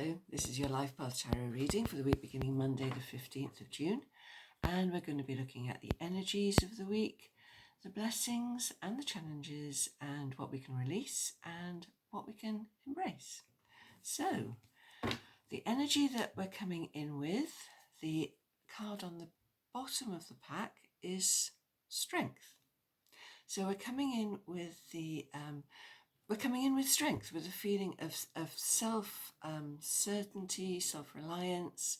Hello, this is your Life Path Tarot reading for the week beginning Monday the 15th of June, and we're going to be looking at the energies of the week, the blessings and the challenges, and what we can release and what we can embrace. So, the energy that we're coming in with, the card on the bottom of the pack is strength. So we're coming in with strength, with a feeling of certainty, self-reliance,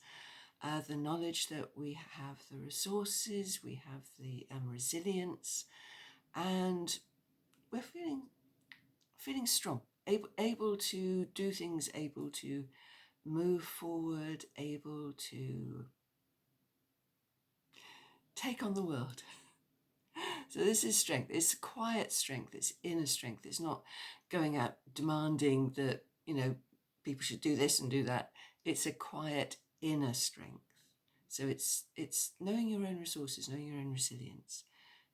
the knowledge that we have the resources, we have the resilience, and we're feeling strong, able to do things, able to move forward, able to take on the world. So this is strength. It's quiet strength. It's inner strength. It's not going out demanding that, people should do this and do that. It's a quiet inner strength. So it's knowing your own resources, knowing your own resilience,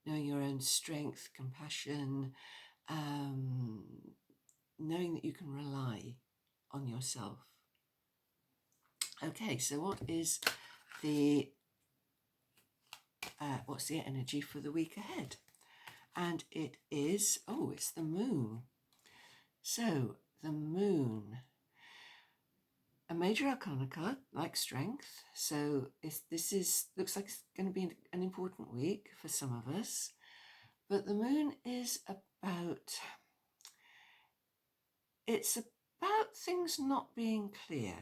knowing your own strength, compassion, knowing that you can rely on yourself. Okay, so what's the energy for the week ahead? And it is, it's the moon. So the moon, a major arcana card, like strength. So looks like it's going to be an important week for some of us. But the moon is about things not being clear.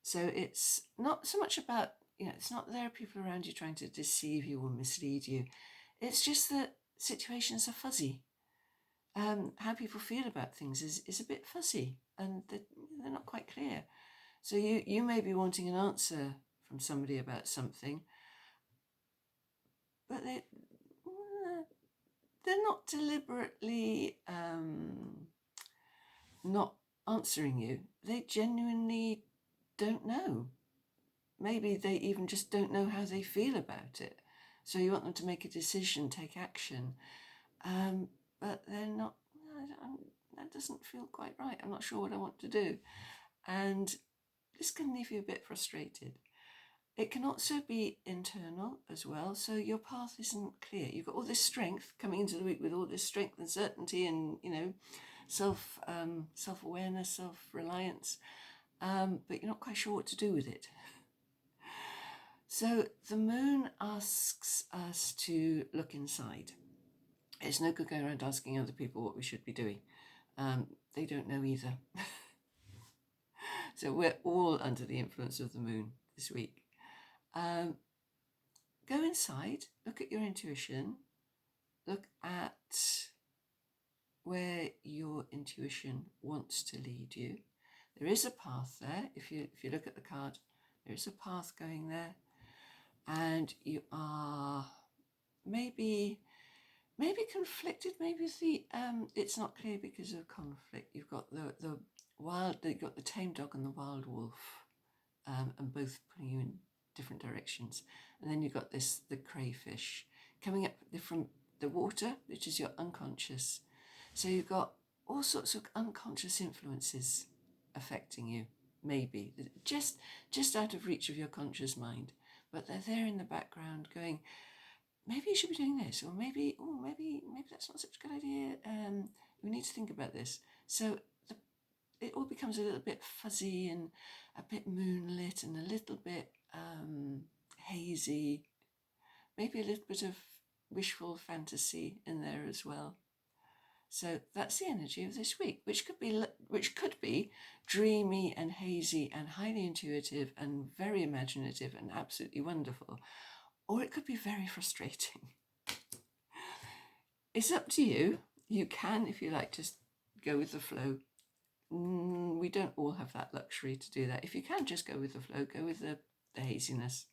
So it's not so much about, it's not there are people around you trying to deceive you or mislead you. It's just that situations are fuzzy. How people feel about things is a bit fuzzy, and they're not quite clear. So you may be wanting an answer from somebody about something, but they're not deliberately not answering you. They genuinely don't know. Maybe they even just don't know how they feel about it. So you want them to make a decision, take action, but they're not. That doesn't feel quite right. I'm not sure what I want to do, and this can leave you a bit frustrated. It can also be internal as well. So your path isn't clear. You've got all this strength coming into the week with all this strength and certainty, and self-awareness, self-reliance, but you're not quite sure what to do with it. So the moon asks us to look inside. It's no good going around asking other people what we should be doing. They don't know either. So we're all under the influence of the moon this week. Go inside, look at your intuition, look at where your intuition wants to lead you. There is a path there. If you look at the card, there is a path going there, and you are maybe conflicted. Maybe it's not clear because of conflict. You've got you've got the tame dog and the wild wolf, and both pulling you in different directions. And then you've got the crayfish coming up from the water, which is your unconscious. So you've got all sorts of unconscious influences affecting you, maybe just out of reach of your conscious mind, but they're there in the background going, maybe you should be doing this, or maybe that's not such a good idea. We need to think about this. So it all becomes a little bit fuzzy and a bit moonlit and a little bit hazy, maybe a little bit of wishful fantasy in there as well. So that's the energy of this week, which could be dreamy and hazy and highly intuitive and very imaginative and absolutely wonderful, or it could be very frustrating. It's up to you. You can, if you like, just go with the flow. We don't all have that luxury to do that. If you can just go with the flow, go with the haziness.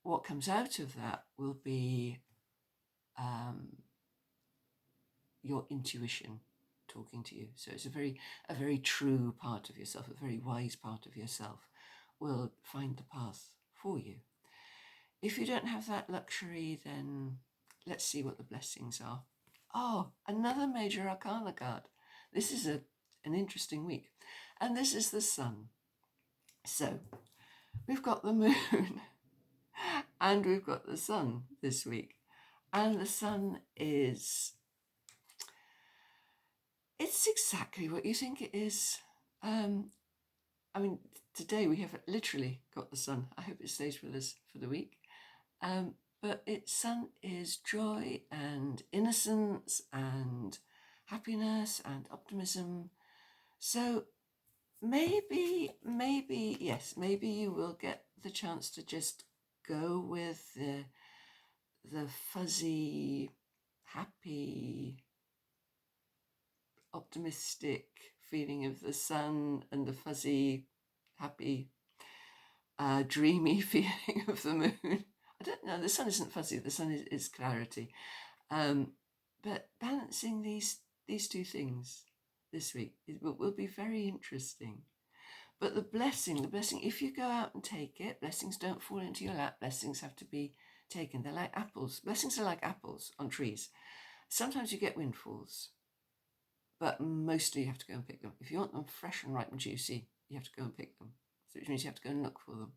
What comes out of that will be your intuition talking to you. So it's a very true part of yourself, a very wise part of yourself will find the path for you. If you don't have that luxury, then let's see what the blessings are. Another major arcana card. This is an interesting week. And this is the sun. So we've got the moon and we've got the sun this week. And the sun is, it's exactly what you think it is. I mean, today we have literally got the sun. I hope it stays with us for the week. But its sun is joy and innocence and happiness and optimism. So maybe yes, maybe you will get the chance to just go with the fuzzy, happy, optimistic feeling of the sun and the fuzzy, happy, dreamy feeling of the moon. I don't know, the sun isn't fuzzy, the sun is clarity. But balancing these two things this week will be very interesting. But the blessing, if you go out and take it, blessings don't fall into your lap. Blessings have to be taken. They're like apples. Blessings are like apples on trees. Sometimes you get windfalls, but mostly you have to go and pick them. If you want them fresh and ripe and juicy, you have to go and pick them, which means you have to go and look for them.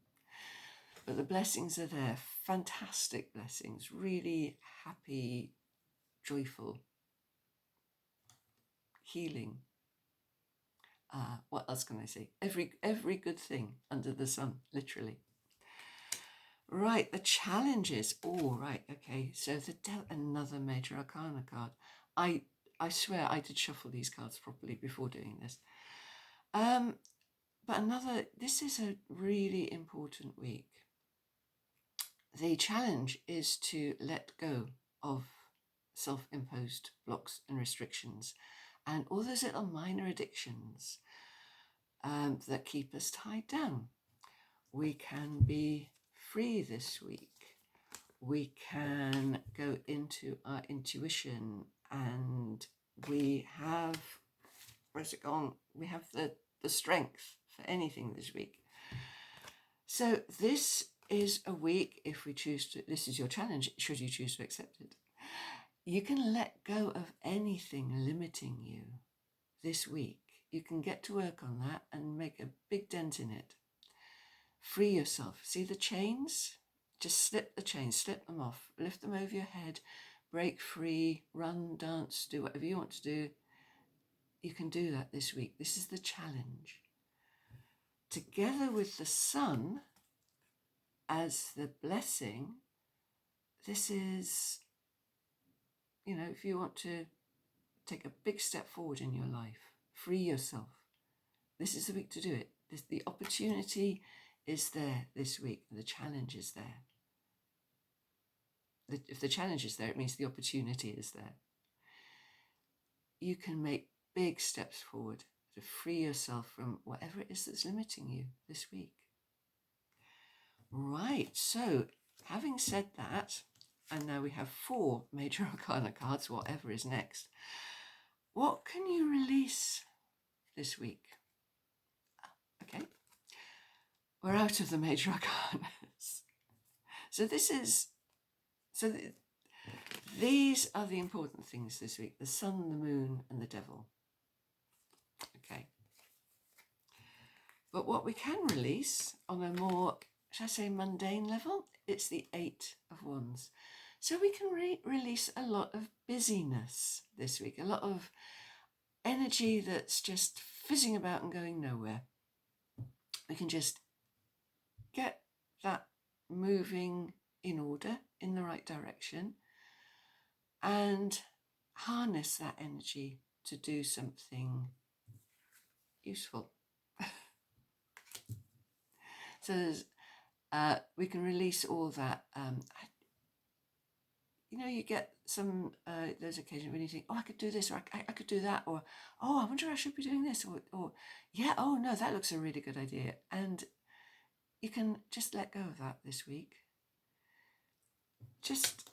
But the blessings are there, fantastic blessings, really happy, joyful, healing. What else can I say? Every good thing under the sun, literally. Right, the challenges. Oh, right, okay. So another major arcana card. I swear I did shuffle these cards properly before doing this. But this is a really important week. The challenge is to let go of self-imposed blocks and restrictions and all those little minor addictions that keep us tied down. We can be free this week. We can go into our intuition, and we have, where's it gone? We have the strength for anything this week. So this is a week, if we choose to, this is your challenge, should you choose to accept it. You can let go of anything limiting you this week. You can get to work on that and make a big dent in it. Free yourself. See the chains? Just slip the chains, slip them off, lift them over your head, break free, run, dance, do whatever you want to do. You can do that this week. This is the challenge. Together with the sun as the blessing, this is, if you want to take a big step forward in your life, free yourself, this is the week to do it. The opportunity is there this week. The challenge is there. If the challenge is there, it means the opportunity is there. You can make big steps forward to free yourself from whatever it is that's limiting you this week. Right, so having said that, and now we have 4 major arcana cards, whatever is next. What can you release this week? Okay, we're out of the major arcanas. These are the important things this week: the sun, the moon, and the devil. Okay. But what we can release on a more, shall I say, mundane level, it's the 8 of Wands. So we can release a lot of busyness this week, a lot of energy that's just fizzing about and going nowhere. We can just get that moving in order, in the right direction, and harness that energy to do something useful. So we can release all that. You get some those occasions when you think, oh, I could do this, or I could do that, or oh, I wonder I should be doing this, or yeah, oh no, that looks a really good idea. And you can just let go of that this week. Just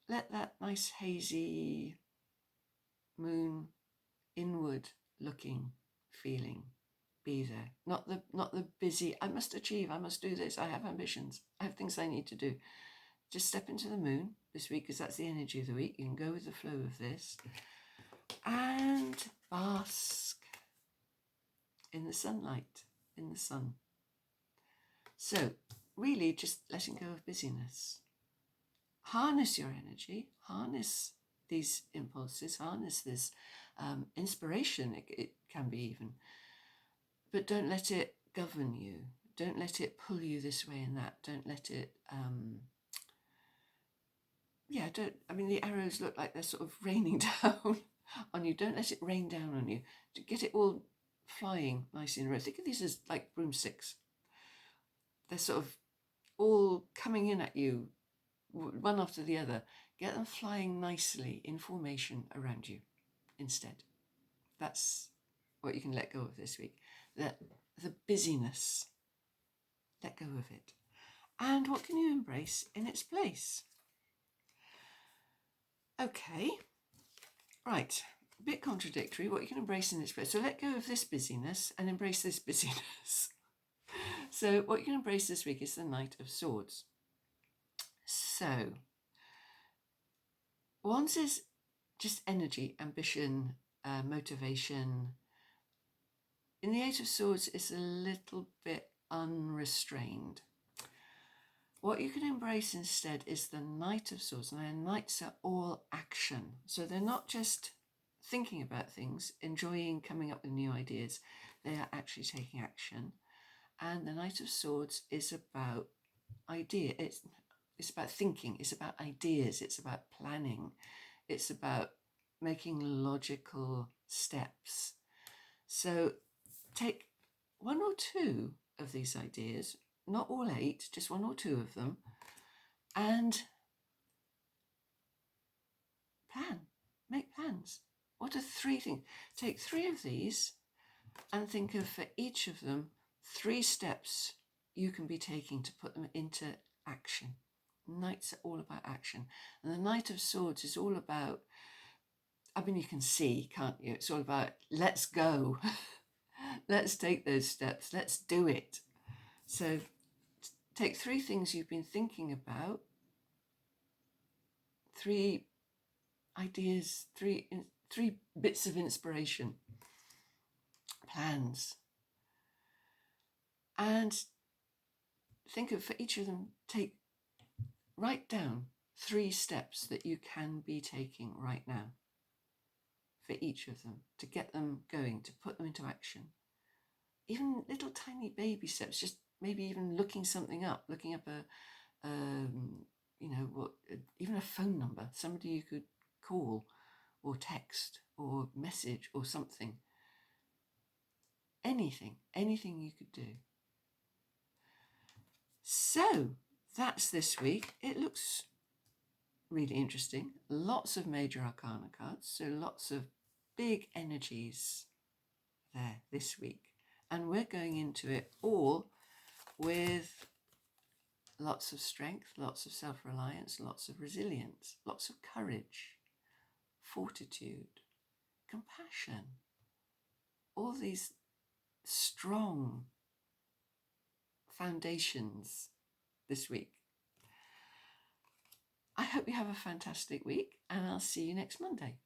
let that nice hazy moon inward looking feeling be there. Not the busy, I must achieve, I must do this, I have ambitions, I have things I need to do. Just step into the moon this week, because that's the energy of the week. You can go with the flow of this and bask in the sunlight, in the sun. So really just letting go of busyness. Harness your energy, harness these impulses, harness this inspiration, it can be even, but don't let it govern you. Don't let it pull you this way and that. Don't let it, the arrows look like they're sort of raining down on you. Don't let it rain down on you. To get it all flying nice in a row. Think of these as like broomsticks. They're sort of all coming in at you, one after the other. Get them flying nicely in formation around you instead. That's what you can let go of this week. The busyness, let go of it. And what can you embrace in its place? Okay, right, a bit contradictory, what you can embrace in its place. So let go of this busyness and embrace this busyness. So what you can embrace this week is the Knight of Swords. So Wands is just energy, ambition, motivation. In the Eight of Swords, it's a little bit unrestrained. What you can embrace instead is the Knight of Swords. And knights are all action. So they're not just thinking about things, enjoying coming up with new ideas. They are actually taking action. And the Knight of Swords is about idea. It's about thinking. It's about ideas. It's about planning. It's about making logical steps. So take one or two of these ideas, not all 8, just 1 or 2 of them, and make plans. What are 3 things? Take 3 of these and think of, for each of them, 3 steps you can be taking to put them into action. Knights are all about action. And the Knight of Swords is all about, you can see, can't you? It's all about, let's go. Let's take those steps. Let's do it. So take 3 things you've been thinking about, 3 ideas, 3 bits of inspiration, plans, and think of, for each of them, write down 3 steps that you can be taking right now for each of them to get them going, to put them into action. Even little tiny baby steps, just maybe even looking something up, looking up even a phone number, somebody you could call or text or message or something. Anything you could do. So that's this week. It looks really interesting. Lots of major arcana cards, so lots of big energies there this week. And we're going into it all with lots of strength, lots of self-reliance, lots of resilience, lots of courage, fortitude, compassion, all these strong foundations this week. I hope you have a fantastic week, and I'll see you next Monday.